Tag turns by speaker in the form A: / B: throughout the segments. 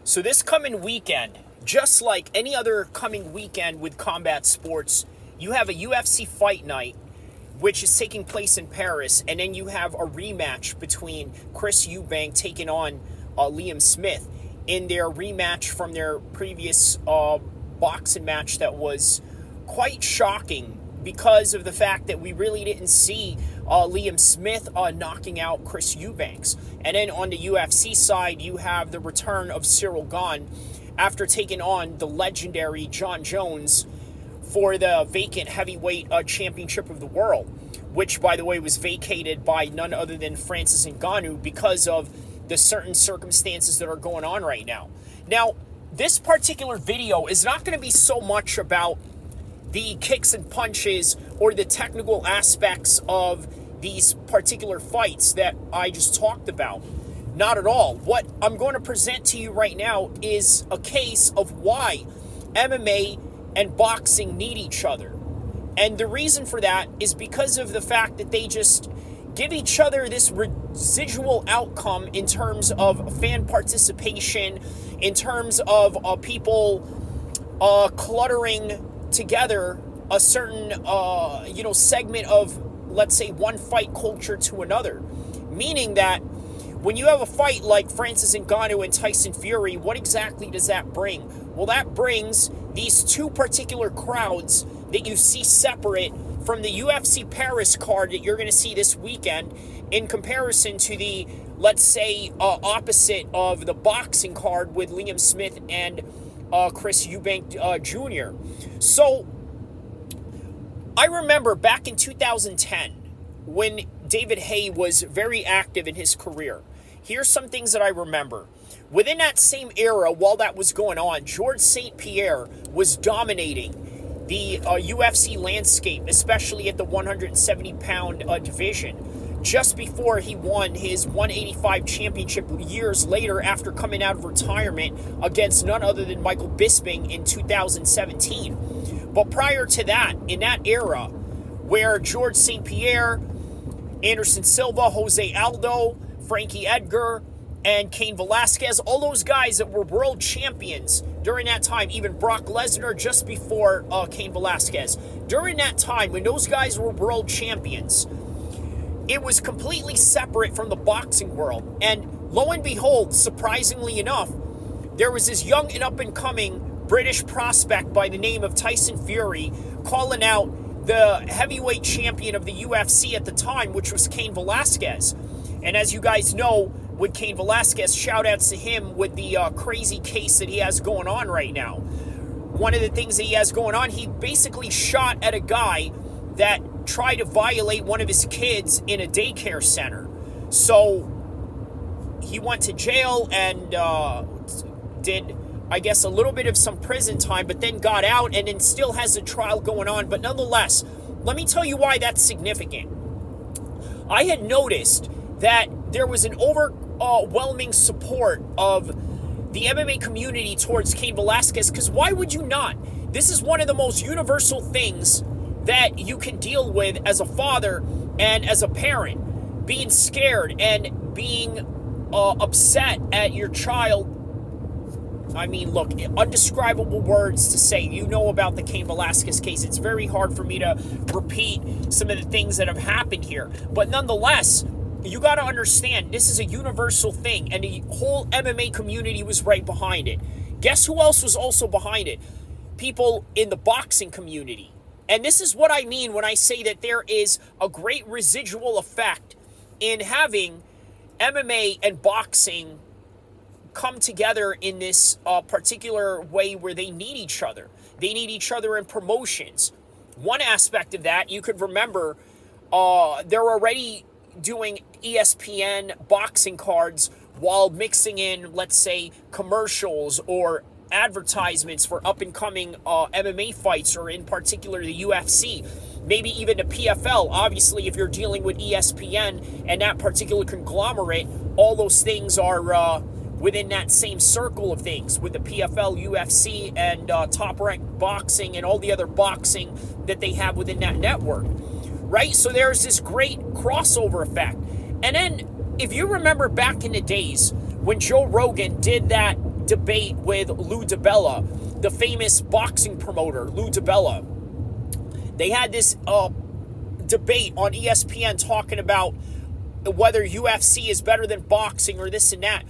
A: So this coming weekend, just like any other coming weekend with combat sports, you have a UFC fight night, which is taking place in Paris, and then you have a rematch between Chris Eubank taking on Liam Smith in their rematch from their previous boxing match that was quite shocking because of the fact that we really didn't see Liam Smith knocking out Chris Eubanks. And then on the UFC side, you have the return of Cyril Gane after taking on the legendary John Jones for the vacant heavyweight championship of the world, which, by the way, was vacated by none other than Francis Ngannou because of the certain circumstances that are going on right now. Now, this particular video is not going to be so much about the kicks and punches or the technical aspects of these particular fights that I just talked about. Not at all. What I'm going to present to you right now is a case of why MMA and boxing need each other. And the reason for that is because of the fact that they just give each other this residual outcome in terms of fan participation, in terms of people cluttering together a certain segment of, let's say, one fight culture to another. Meaning that when you have a fight like Francis Ngannou and Tyson Fury, what exactly does that bring? Well, that brings these two particular crowds that you see separate from the UFC Paris card that you're going to see this weekend in comparison to the, let's say, opposite of the boxing card with Liam Smith and Chris Eubank Jr. So I remember back in 2010 when David Haye was very active in his career. Here's some things that I remember. Within that same era, while that was going on, Georges St-Pierre was dominating the UFC landscape, especially at the 170-pound division, just before he won his 185 championship years later after coming out of retirement against none other than Michael Bisping in 2017. But prior to that, in that era, where Georges St-Pierre, Anderson Silva, Jose Aldo, Frankie Edgar, and Cain Velasquez, all those guys that were world champions during that time, even Brock Lesnar just before Cain Velasquez. During that time, when those guys were world champions, it was completely separate from the boxing world. And lo and behold, surprisingly enough, there was this young and up-and-coming British prospect by the name of Tyson Fury calling out the heavyweight champion of the UFC at the time, which was Cain Velasquez. And as you guys know, with Cain Velasquez, shout-outs to him with the crazy case that he has going on right now. One of the things that he has going on, he basically shot at a guy that tried to violate one of his kids in a daycare center. So he went to jail and did, I guess, a little bit of some prison time, but then got out and then still has a trial going on. But nonetheless, let me tell you why that's significant. I had noticed that there was an overwhelming support of the MMA community towards Cain Velasquez, because why would you not? This is one of the most universal things that you can deal with as a father and as a parent. Being scared and being upset at your child. I mean, look, undescribable words to say. You know about the Cain Velasquez case. It's very hard for me to repeat some of the things that have happened here. But nonetheless, you got to understand, this is a universal thing, and the whole MMA community was right behind it. Guess who else was also behind it? People in the boxing community. And this is what I mean when I say that there is a great residual effect in having MMA and boxing come together in this particular way where they need each other. They need each other in promotions. One aspect of that, you could remember, they're already doing ESPN boxing cards while mixing in, let's say, commercials or advertisements for up-and-coming MMA fights, or in particular the UFC, maybe even the PFL. Obviously, if you're dealing with ESPN and that particular conglomerate, all those things are within that same circle of things with the PFL, UFC, and Top Rank Boxing and all the other boxing that they have within that network, right? So there's this great crossover effect. And then if you remember back in the days when Joe Rogan did that debate with Lou DiBella, the famous boxing promoter, Lou DiBella. They had this debate on ESPN talking about whether UFC is better than boxing or this and that.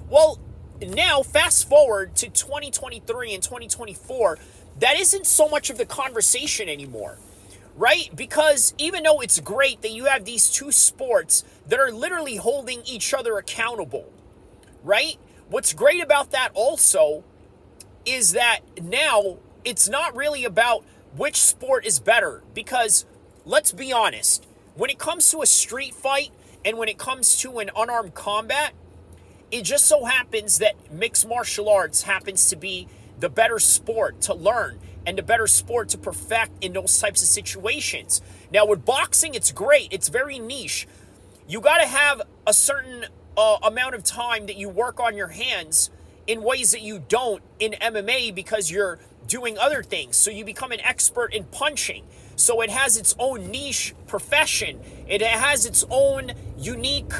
A: Well, now fast forward to 2023 and 2024, that isn't so much of the conversation anymore, right? Because even though it's great that you have these two sports that are literally holding each other accountable, right? What's great about that also is that now it's not really about which sport is better, because let's be honest, when it comes to a street fight and when it comes to an unarmed combat, it just so happens that mixed martial arts happens to be the better sport to learn and the better sport to perfect in those types of situations. Now with boxing, it's great. It's very niche. You got to have a certain amount of time that you work on your hands in ways that you don't in MMA, because you're doing other things. So you become an expert in punching. So it has its own niche profession. It has its own unique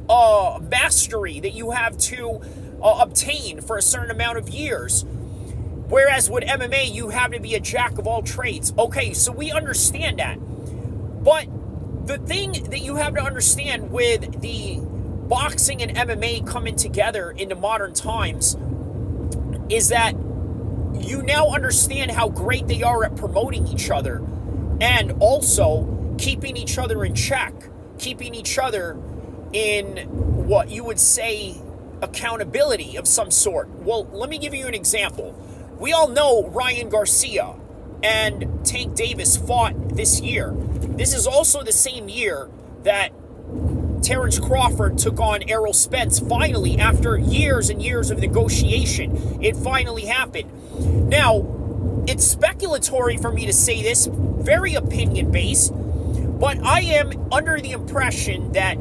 A: mastery that you have to obtain for a certain amount of years. Whereas with MMA, you have to be a jack of all trades. Okay, so we understand that. But the thing that you have to understand with the boxing and MMA coming together into modern times is that you now understand how great they are at promoting each other and also keeping each other in check, keeping each other in what you would say accountability of some sort. Well, let me give you an example. We all know Ryan Garcia and Tank Davis fought this year. This is also the same year that Terrence Crawford took on Errol Spence. Finally, after years and years of negotiation, it finally happened. Now, it's speculatory for me to say this, very opinion-based, but I am under the impression that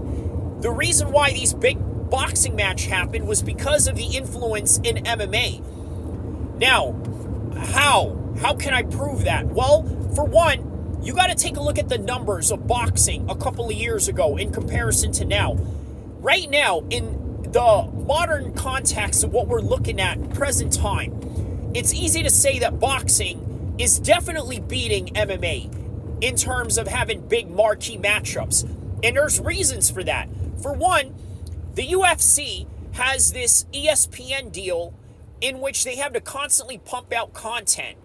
A: the reason why these big boxing match happened was because of the influence in MMA. Now, how? How can I prove that? Well, for one, you got to take a look at the numbers of boxing a couple of years ago in comparison to now. Right now, in the modern context of what we're looking at, present time, it's easy to say that boxing is definitely beating MMA in terms of having big marquee matchups. And there's reasons for that. For one, the UFC has this ESPN deal in which they have to constantly pump out content.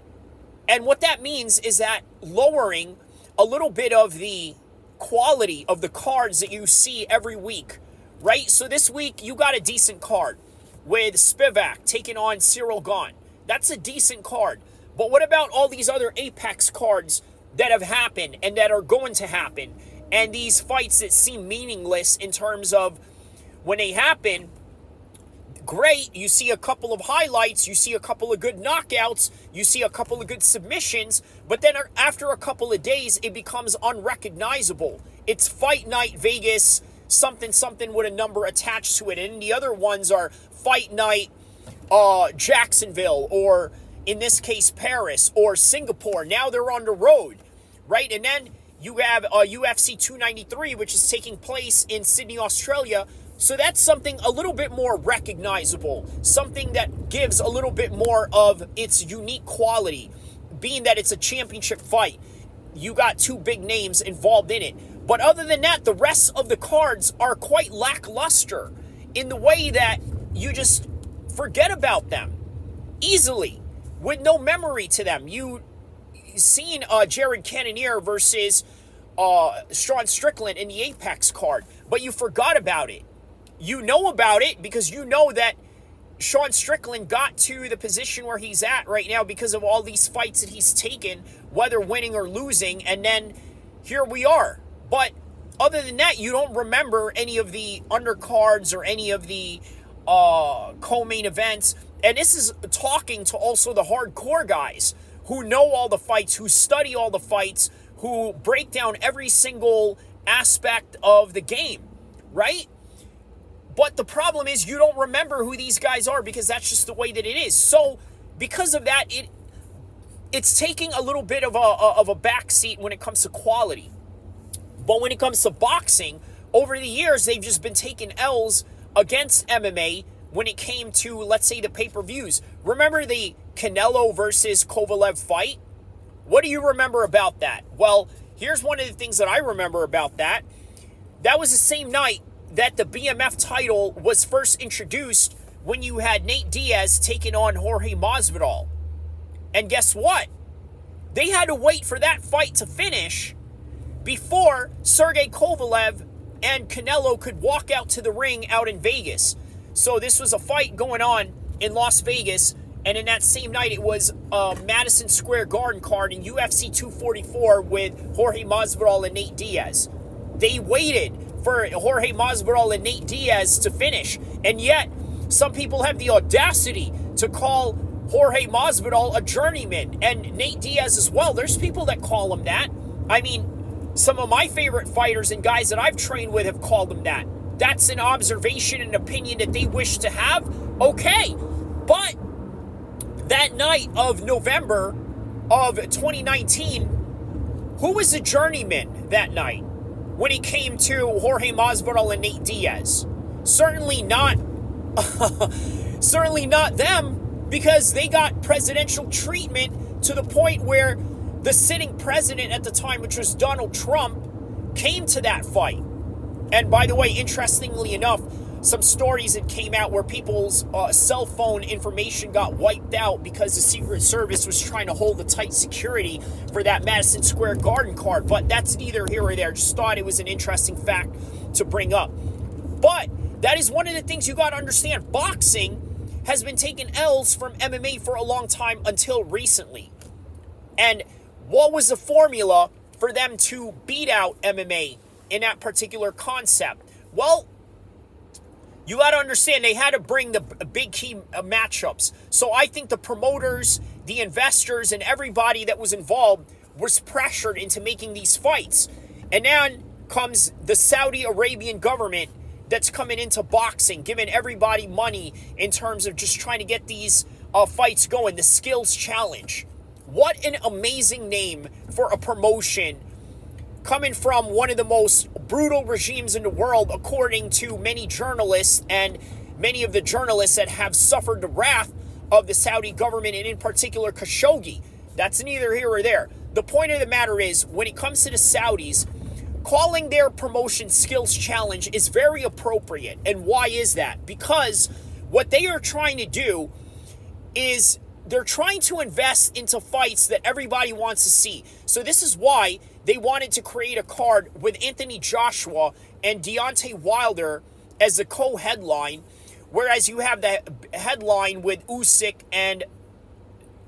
A: And what that means is that lowering a little bit of the quality of the cards that you see every week, right? So this week, you got a decent card with Spivak taking on Cyril Gane. That's a decent card. But what about all these other Apex cards that have happened and that are going to happen? And these fights that seem meaningless in terms of when they happen, great, you see a couple of highlights, you see a couple of good knockouts, you see a couple of good submissions, but then after a couple of days, it becomes unrecognizable. It's Fight Night Vegas, something with a number attached to it, and the other ones are Fight Night Jacksonville, or in this case, Paris, or Singapore. Now they're on the road, right? And then you have UFC 293, which is taking place in Sydney, Australia. So that's something a little bit more recognizable, something that gives a little bit more of its unique quality, being that it's a championship fight. You got two big names involved in it. But other than that, the rest of the cards are quite lackluster in the way that you just forget about them easily with no memory to them. You seen Jared Cannonier versus Sean Strickland in the Apex card, but you forgot about it. You know about it because you know that Sean Strickland got to the position where he's at right now because of all these fights that he's taken, whether winning or losing, and then here we are. But other than that, you don't remember any of the undercards or any of the co-main events. And this is talking to also the hardcore guys who know all the fights, who study all the fights, who break down every single aspect of the game, right? But the problem is you don't remember who these guys are because that's just the way that it is. So because of that, it's taking a little bit of a backseat when it comes to quality. But when it comes to boxing, over the years, they've just been taking L's against MMA when it came to, let's say, the pay-per-views. Remember the Canelo versus Kovalev fight? What do you remember about that? Well, here's one of the things that I remember about that. That was the same night that the BMF title was first introduced, when you had Nate Diaz taking on Jorge Masvidal. And guess what? They had to wait for that fight to finish before Sergey Kovalev and Canelo could walk out to the ring out in Vegas. So this was a fight going on in Las Vegas, and in that same night it was a Madison Square Garden card in UFC 244 with Jorge Masvidal and Nate Diaz. They waited for Jorge Masvidal and Nate Diaz to finish, and yet some people have the audacity to call Jorge Masvidal a journeyman, and Nate Diaz as well. There's people that call him that. I mean, some of my favorite fighters and guys that I've trained with have called him that. That's an observation and opinion that they wish to have. Okay, but that night of November of 2019, who was a journeyman that night when it came to Jorge Masvidal and Nate Diaz? Certainly not them, because they got presidential treatment to the point where the sitting president at the time, which was Donald Trump, came to that fight. And by the way, interestingly enough, some stories that came out where people's cell phone information got wiped out because the Secret Service was trying to hold a tight security for that Madison Square Garden card. But that's neither here or there. Just thought it was an interesting fact to bring up. But that is one of the things you got to understand. Boxing has been taking L's from MMA for a long time until recently. And what was the formula for them to beat out MMA in that particular concept? Well, you got to understand they had to bring the big key matchups. So I think the promoters, the investors, and everybody that was involved was pressured into making these fights. And then comes the Saudi Arabian government that's coming into boxing, giving everybody money in terms of just trying to get these fights going. The Skills Challenge. What an amazing name for a promotion coming from one of the most brutal regimes in the world, according to many journalists and many of the journalists that have suffered the wrath of the Saudi government, and in particular Khashoggi. That's neither here or there. The point of the matter is, when it comes to the Saudis, calling their promotion Skills Challenge is very appropriate. And why is that? Because what they are trying to do is they're trying to invest into fights that everybody wants to see. So this is why they wanted to create a card with Anthony Joshua and Deontay Wilder as the co-headline, whereas you have the headline with Usyk and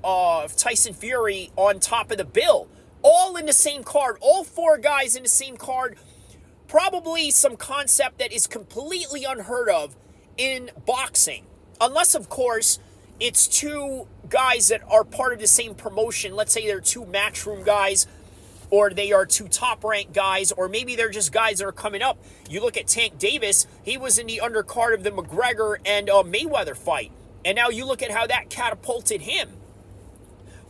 A: Tyson Fury on top of the bill. All in the same card, all four guys in the same card. Probably some concept that is completely unheard of in boxing. Unless, of course, it's two guys that are part of the same promotion. Let's say they're two Matchroom guys, or they are two top-ranked guys, or maybe they're just guys that are coming up. You look at Tank Davis, he was in the undercard of the McGregor and Mayweather fight. And now you look at how that catapulted him.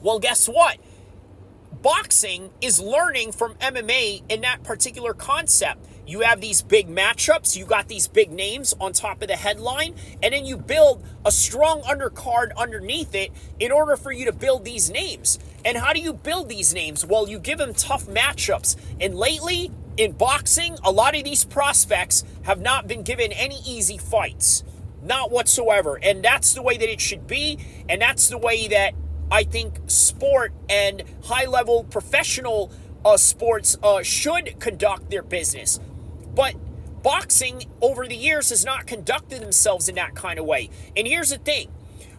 A: Well, guess what? Boxing is learning from MMA in that particular concept. You have these big matchups, you got these big names on top of the headline, and then you build a strong undercard underneath it in order for you to build these names. And how do you build these names? Well, you give them tough matchups. And lately, in boxing, a lot of these prospects have not been given any easy fights. Not whatsoever. And that's the way that it should be, and that's the way that I think sport and high-level professional sports should conduct their business. But boxing, over the years, has not conducted themselves in that kind of way. And here's the thing.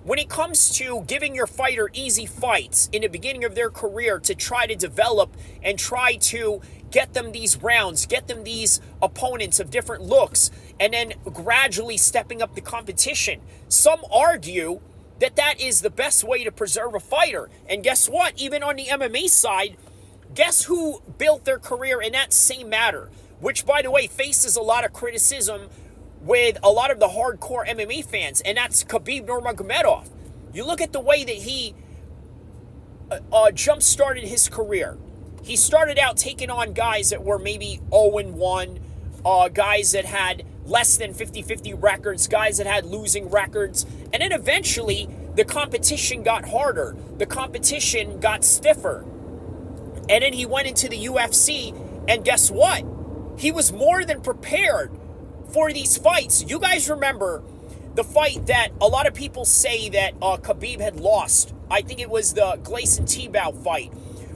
A: When it comes to giving your fighter easy fights in the beginning of their career to try to develop and try to get them these rounds, get them these opponents of different looks, and then gradually stepping up the competition, some argue that that is the best way to preserve a fighter. And guess what? Even on the MMA side, guess who built their career in that same matter? Which, by the way, faces a lot of criticism with a lot of the hardcore MMA fans, and that's Khabib Nurmagomedov. You look at the way that he jump-started his career. He started out taking on guys that were maybe 0-1, guys that had less than 50-50 records, guys that had losing records. And then eventually, the competition got harder. The competition got stiffer. And then he went into the UFC, and guess what? He was more than prepared for these fights. You guys remember the fight that a lot of people say that Khabib had lost. I think it was the Gleison-Tibau fight,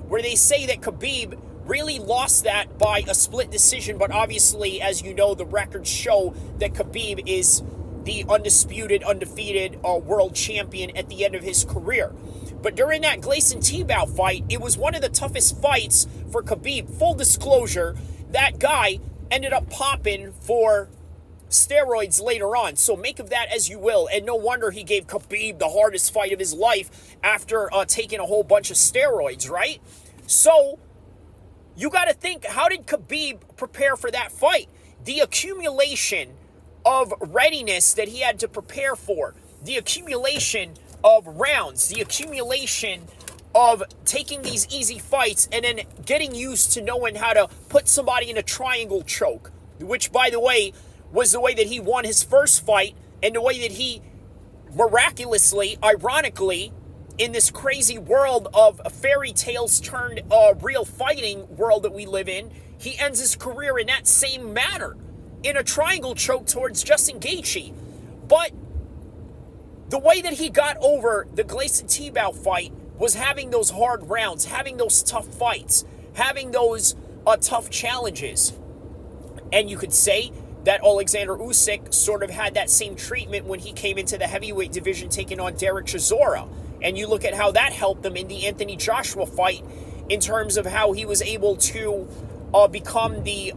A: where they say that Khabib really lost that by a split decision, but obviously, as you know, the records show that Khabib is the undisputed, undefeated world champion at the end of his career. But during that Gleison-Tibau fight, it was one of the toughest fights for Khabib. Full disclosure, that guy ended up popping for steroids later on. So make of that as you will. And no wonder he gave Khabib the hardest fight of his life after taking a whole bunch of steroids, right? So you got to think, how did Khabib prepare for that fight? The accumulation of readiness that he had to prepare for, the accumulation of rounds, the accumulation of taking these easy fights and then getting used to knowing how to put somebody in a triangle choke, which, by the way, was the way that he won his first fight and the way that he miraculously, ironically, in this crazy world of fairy tales turned real fighting world that we live in, he ends his career in that same manner, in a triangle choke towards Justin Gaethje. But the way that he got over the Gleison-Tibau fight was having those hard rounds, having those tough fights, having those tough challenges. And you could say that Alexander Usyk sort of had that same treatment when he came into the heavyweight division taking on Derek Chisora. And you look at how that helped him in the Anthony Joshua fight in terms of how he was able to become the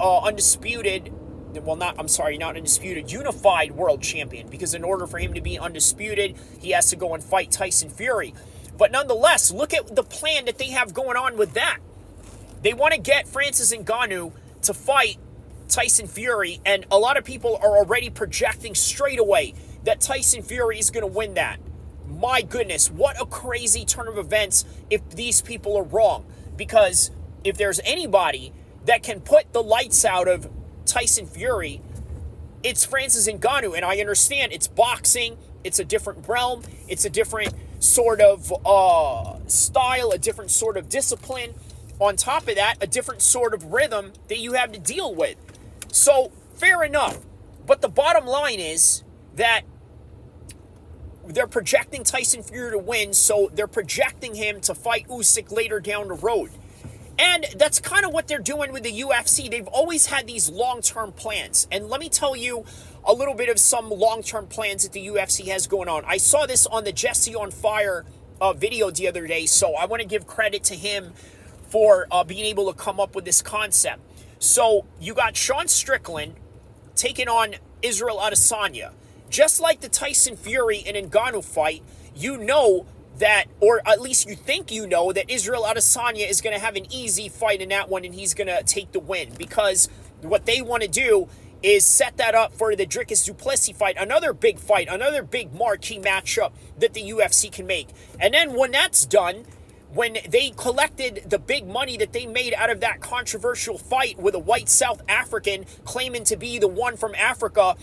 A: unified world champion. Because in order for him to be undisputed, he has to go and fight Tyson Fury. But nonetheless, look at the plan that they have going on with that. They want to get Francis Ngannou to fight Tyson Fury, and a lot of people are already projecting straight away that Tyson Fury is going to win that. My goodness, what a crazy turn of events if these people are wrong. Because if there's anybody that can put the lights out of Tyson Fury, it's Francis Ngannou. And I understand it's boxing, it's a different realm, it's a different sort of style, a different sort of discipline. On top of that, a different sort of rhythm that you have to deal with. So, fair enough. But the bottom line is that they're projecting Tyson Fury to win, so they're projecting him to fight Usyk later down the road. And that's kind of what they're doing with the UFC. They've always had these long-term plans. And let me tell you a little bit of some long-term plans that the UFC has going on. I saw this on the Jesse on Fire video the other day, so I want to give credit to him for being able to come up with this concept. So you got Sean Strickland taking on Israel Adesanya. Just like the Tyson Fury and Ngannou fight, you know that, or at least you think you know, that Israel Adesanya is going to have an easy fight in that one and he's going to take the win. Because what they want to do is set that up for the Dricus du Plessis fight, another big fight, another big marquee matchup that the UFC can make. And then when that's done, when they collected the big money that they made out of that controversial fight with a white South African claiming to be the one from Africa,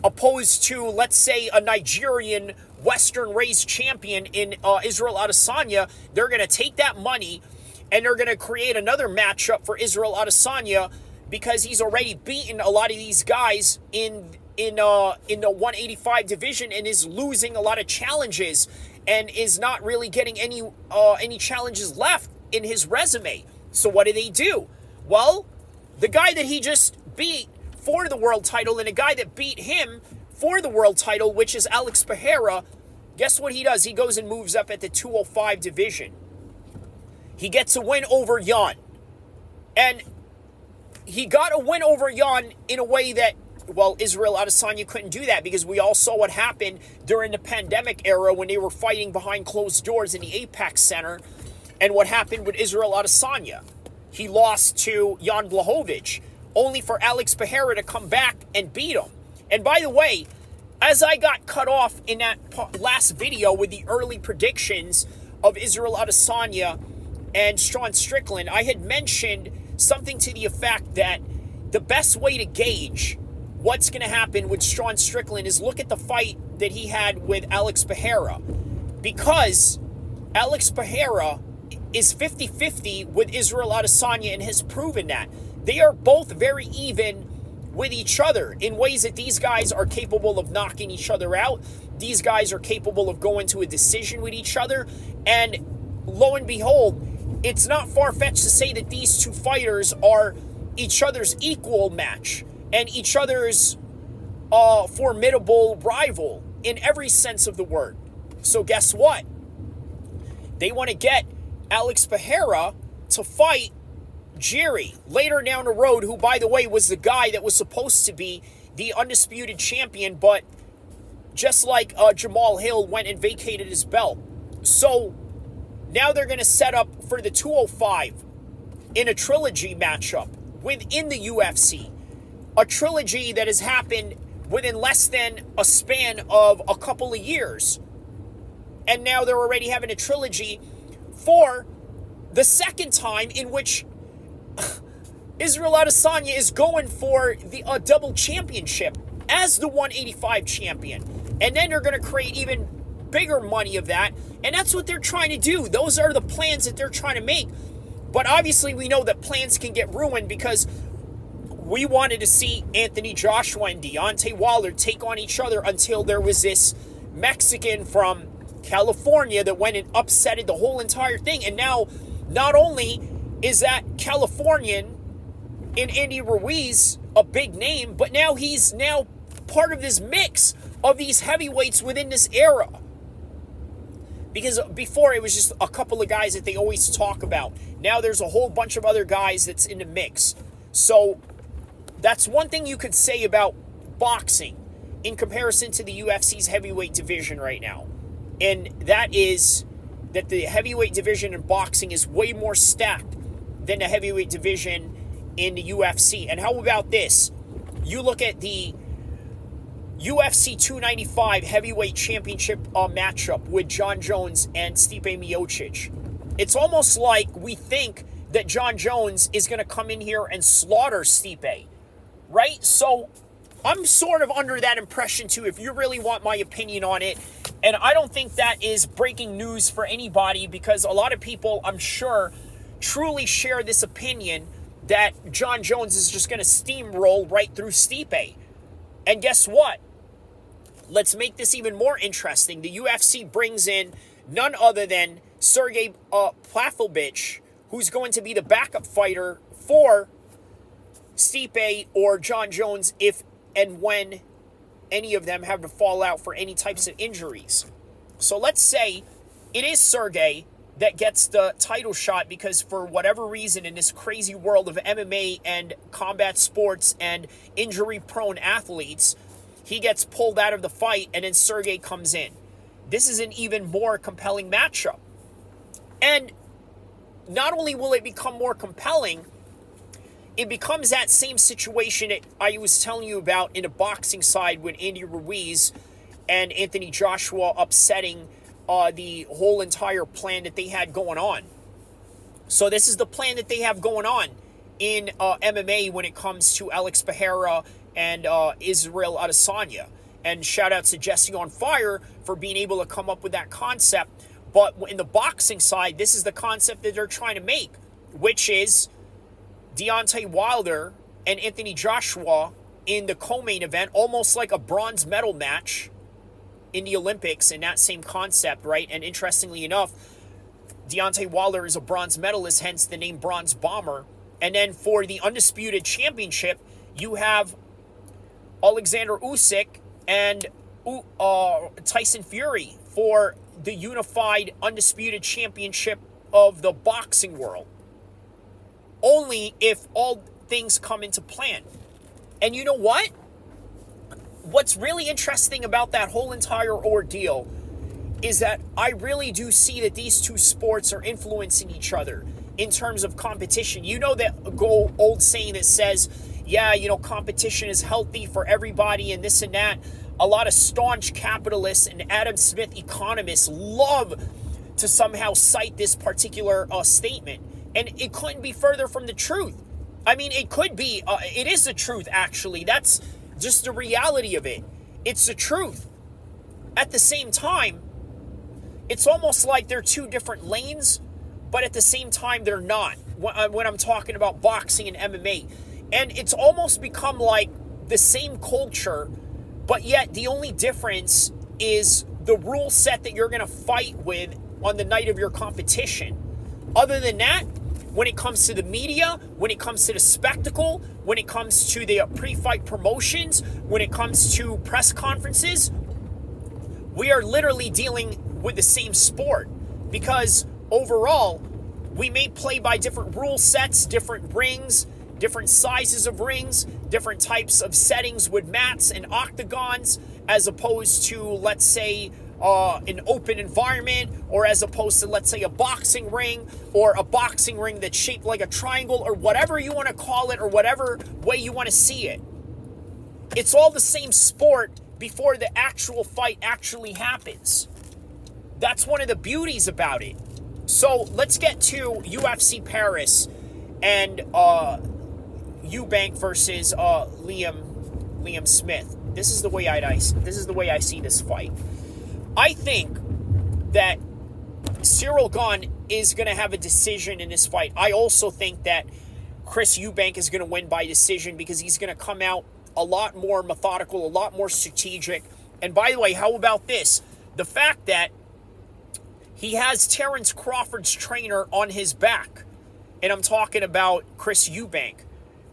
A: opposed to, let's say, a Nigerian Western-raised champion in Israel Adesanya, they're going to take that money and they're going to create another matchup for Israel Adesanya because he's already beaten a lot of these guys in the 185 division and is losing a lot of challenges and is not really getting any challenges left in his resume. So what do? Well, the guy that he just beat for the world title and a guy that beat him for the world title, which is Alex Pereira, guess what he does? He goes and moves up at the 205 division. He gets a win over Jan. And he got a win over Jan in a way that, well, Israel Adesanya couldn't do that because we all saw what happened during the pandemic era when they were fighting behind closed doors in the Apex Center and what happened with Israel Adesanya. He lost to Jan Blachowicz, only for Alex Pereira to come back and beat him. And by the way, as I got cut off in that last video with the early predictions of Israel Adesanya and Sean Strickland, I had mentioned something to the effect that the best way to gauge what's going to happen with Sean Strickland is look at the fight that he had with Alex Pereira. Because Alex Pereira is 50-50 with Israel Adesanya and has proven that. They are both very even with each other in ways that these guys are capable of knocking each other out. These guys are capable of going to a decision with each other. And lo and behold, it's not far-fetched to say that these two fighters are each other's equal match and each other's formidable rival in every sense of the word. So guess what? They want to get Alex Pereira to fight Jiri later down the road, who, by the way, was the guy that was supposed to be the undisputed champion, but just like Jamal Hill went and vacated his belt. So now they're going to set up for the 205 in a trilogy matchup within the UFC. A trilogy that has happened within less than a span of a couple of years. And now they're already having a trilogy for the second time in which Israel Adesanya is going for the double championship as the 185 champion. And then they're going to create even bigger money of that. And that's what they're trying to do. Those are the plans that they're trying to make. But obviously we know that plans can get ruined because we wanted to see Anthony Joshua and Deontay Wilder take on each other until there was this Mexican from California that went and upsetted the whole entire thing. And now, not only is that Californian in Andy Ruiz a big name, but now he's now part of this mix of these heavyweights within this era. Because before it was just a couple of guys that they always talk about. Now there's a whole bunch of other guys that's in the mix. So that's one thing you could say about boxing in comparison to the UFC's heavyweight division right now. And that is that the heavyweight division in boxing is way more stacked than the heavyweight division in the UFC. And how about this? You look at the UFC 295 heavyweight championship matchup with Jon Jones and Stipe Miocic. It's almost like we think that Jon Jones is going to come in here and slaughter Stipe, right? So I'm sort of under that impression too, if you really want my opinion on it. And I don't think that is breaking news for anybody because a lot of people, I'm sure, truly share this opinion that Jon Jones is just going to steamroll right through Stipe. And guess what? Let's make this even more interesting. The UFC brings in none other than Sergey Pavlovich, who's going to be the backup fighter for Stipe or Jon Jones if and when any of them have to fall out for any types of injuries. So let's say it is Sergey that gets the title shot because for whatever reason in this crazy world of MMA and combat sports and injury-prone athletes, he gets pulled out of the fight and then Sergey comes in. This is an even more compelling matchup. And not only will it become more compelling, it becomes that same situation that I was telling you about in the boxing side with Andy Ruiz and Anthony Joshua upsetting the whole entire plan that they had going on. So this is the plan that they have going on in MMA when it comes to Alex Pereira and Israel Adesanya. And shout out to Jesse on Fire for being able to come up with that concept. But in the boxing side, this is the concept that they're trying to make, which is Deontay Wilder and Anthony Joshua in the co-main event, almost like a bronze medal match in the Olympics in that same concept, right? And interestingly enough, Deontay Wilder is a bronze medalist, hence the name Bronze Bomber. And then for the undisputed championship, you have Alexander Usyk and Tyson Fury for the unified undisputed championship of the boxing world. Only if all things come into plan. And you know what? What's really interesting about that whole entire ordeal is that I really do see that these two sports are influencing each other in terms of competition. You know that old saying that says, yeah, you know, competition is healthy for everybody and this and that. A lot of staunch capitalists and Adam Smith economists love to somehow cite this particular statement. And it couldn't be further from the truth. I mean, it could be. It is the truth, actually. That's just the reality of it. It's the truth. At the same time, it's almost like they're two different lanes, but at the same time, they're not when I'm talking about boxing and MMA. And it's almost become like the same culture, but yet the only difference is the rule set that you're going to fight with on the night of your competition. Other than that, when it comes to the media, when it comes to the spectacle, when it comes to the pre-fight promotions, when it comes to press conferences, we are literally dealing with the same sport, because overall, we may play by different rule sets, different rings, different sizes of rings, different types of settings with mats and octagons, as opposed to, let's say, an open environment, or as opposed to, let's say, a boxing ring, or a boxing ring that's shaped like a triangle, or whatever you want to call it, or whatever way you want to see it. It's all the same sport before the actual fight actually happens. That's one of the beauties about it. So let's get to UFC Paris and Eubank versus Liam Smith. This is the way I see this fight. I think that Cyril Gane is going to have a decision in this fight. I also think that Chris Eubank is going to win by decision, because he's going to come out a lot more methodical, a lot more strategic. And by the way, how about this? The fact that he has Terrence Crawford's trainer on his back, and I'm talking about Chris Eubank.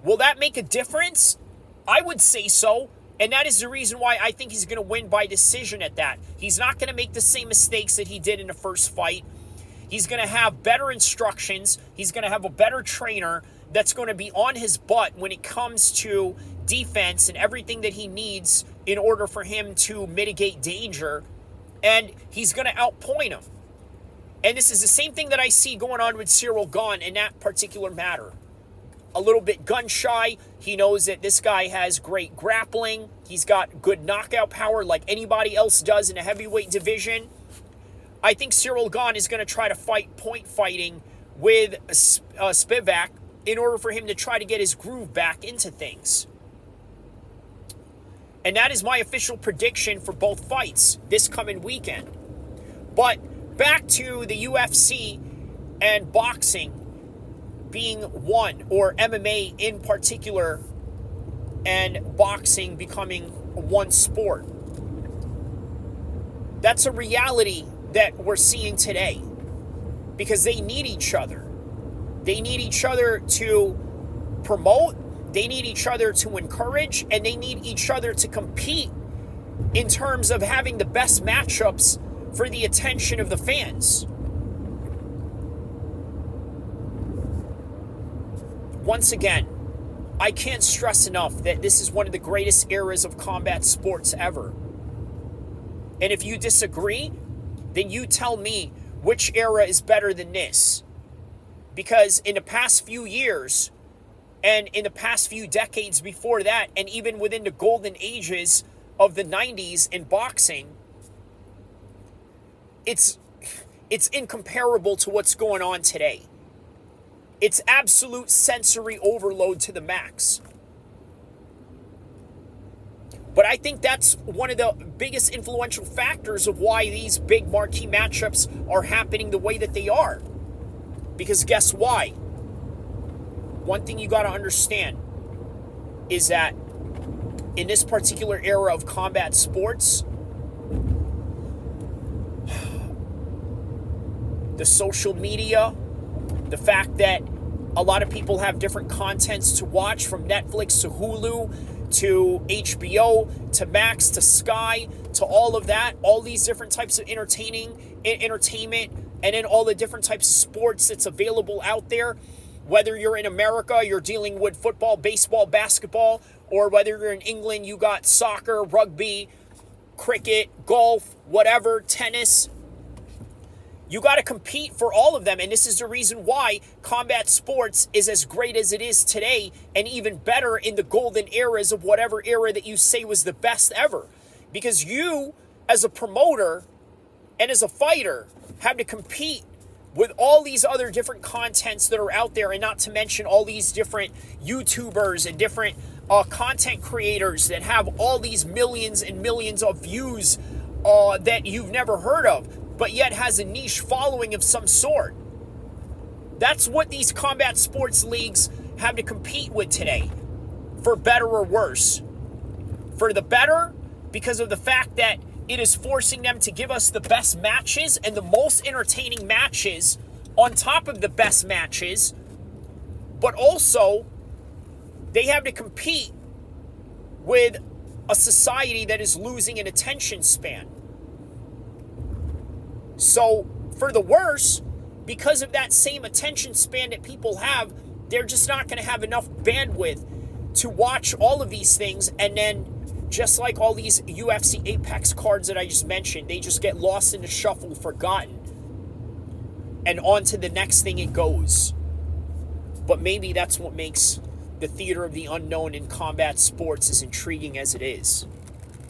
A: Will that make a difference? I would say so, and that is the reason why I think he's going to win by decision at that. He's not going to make the same mistakes that he did in the first fight. He's going to have better instructions. He's going to have a better trainer that's going to be on his butt when it comes to defense and everything that he needs in order for him to mitigate danger, and he's going to outpoint him. And this is the same thing that I see going on with Cyril Gane in that particular matter. A little bit gun shy. He knows that this guy has great grappling. He's got good knockout power like anybody else does in the heavyweight division. I think Cyril Gane is going to try to fight point fighting with Spivak in order for him to try to get his groove back into things. And that is my official prediction for both fights this coming weekend. But back to the UFC and boxing being one, or MMA in particular, and boxing becoming one sport. That's a reality that we're seeing today, because they need each other. They need each other to promote, they need each other to encourage, and they need each other to compete in terms of having the best matchups for the attention of the fans. Once again, I can't stress enough that this is one of the greatest eras of combat sports ever. And if you disagree, then you tell me which era is better than this. Because in the past few years, and in the past few decades before that, and even within the golden ages of the 90s in boxing, it's incomparable to what's going on today. It's absolute sensory overload to the max. But I think that's one of the biggest influential factors of why these big marquee matchups are happening the way that they are. Because guess why? One thing you got to understand is that in this particular era of combat sports, the social media, the fact that a lot of people have different contents to watch, from Netflix to Hulu to HBO to Max to Sky to all of that, all these different types of entertainment, and then all the different types of sports that's available out there. Whether you're in America, you're dealing with football, baseball, basketball, or whether you're in England, you got soccer, rugby, cricket, golf, whatever, tennis. You got to compete for all of them, and this is the reason why combat sports is as great as it is today, and even better in the golden eras of whatever era that you say was the best ever. Because you, as a promoter and as a fighter, have to compete with all these other different contents that are out there, and not to mention all these different YouTubers and different content creators that have all these millions and millions of views that you've never heard of, but yet has a niche following of some sort. That's what these combat sports leagues have to compete with today, for better or worse. For the better, because of the fact that it is forcing them to give us the best matches and the most entertaining matches on top of the best matches, but also they have to compete with a society that is losing an attention span. So, for the worse, because of that same attention span that people have, they're just not going to have enough bandwidth to watch all of these things. And then, just like all these UFC Apex cards that I just mentioned, they just get lost in the shuffle, forgotten. And on to the next thing it goes. But maybe that's what makes the theater of the unknown in combat sports as intriguing as it is.